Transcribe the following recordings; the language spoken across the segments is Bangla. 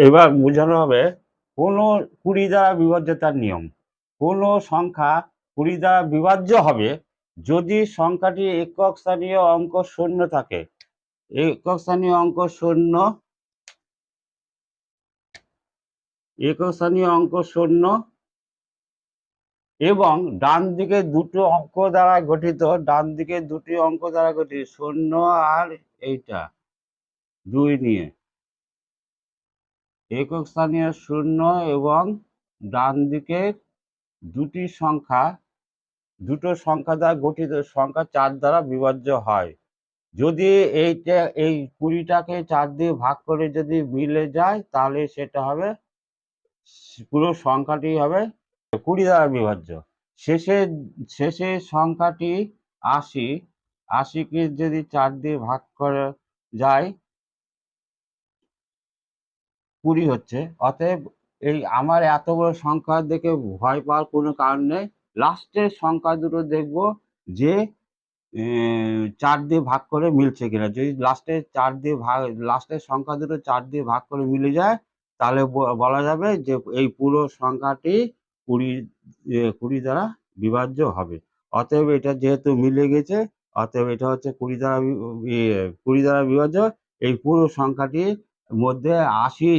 এবার বোঝানো হবে কোনো 20 দ্বারা বিভাজ্যতার নিয়ম। কোনো সংখ্যা 20 দ্বারা বিভাজ্য হবে যদি সংখ্যাটি একক স্থানীয় অঙ্ক শূন্য থাকে। একক স্থানীয় অঙ্ক শূন্য, একক স্থানীয় অঙ্ক শূন্য এবং ডান দিকে দুটো অঙ্ক দ্বারা গঠিত, ডান দিকে দুটি অঙ্ক দ্বারা গঠিত, শূন্য আর এইটা 2 নিয়ে একক স্থানীয় শূন্য এবং ডান দিকের দুটো সংখ্যা দ্বারা গঠিত সংখ্যা 4 দ্বারা বিভাজ্য হয়। যদি এইটা এই 20টাকে 4 দিয়ে ভাগ করে যদি মিলে যায় তাহলে সেটা হবে, পুরো সংখ্যাটি হবে 20 দ্বারা বিভাজ্য। শেষে সংখ্যাটি 80, 80কে যদি 4 দিয়ে ভাগ করা যায় 20 হচ্ছে। অতএব এই আমার এত বড় সংখ্যা দেখে ভয় পাওয়ার কোনো কারণ নেই। লাস্টের সংখ্যা দুটো দেখব যে 4 দিয়ে ভাগ করে মিলছে কিনা। যদি লাস্টের সংখ্যা দুটো 4 দিয়ে ভাগ করে মিলে যায় তাহলে বলা যাবে যে এই পুরো সংখ্যাটি 20 দ্বারা বিভাজ্য হবে। অতএব এটা যেহেতু মিলে গেছে, অতএব এটা হচ্ছে 20 দ্বারা বিভাজ্য। এই পুরো সংখ্যাটির মধ্যে 80,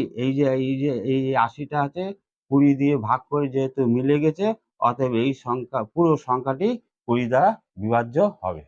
এই 80টা আছে 20 দিয়ে ভাগ করে যেহেতু মিলে গেছে, অতএব এই পুরো সংখ্যাটি 20 দ্বারা বিভাজ্য হবে।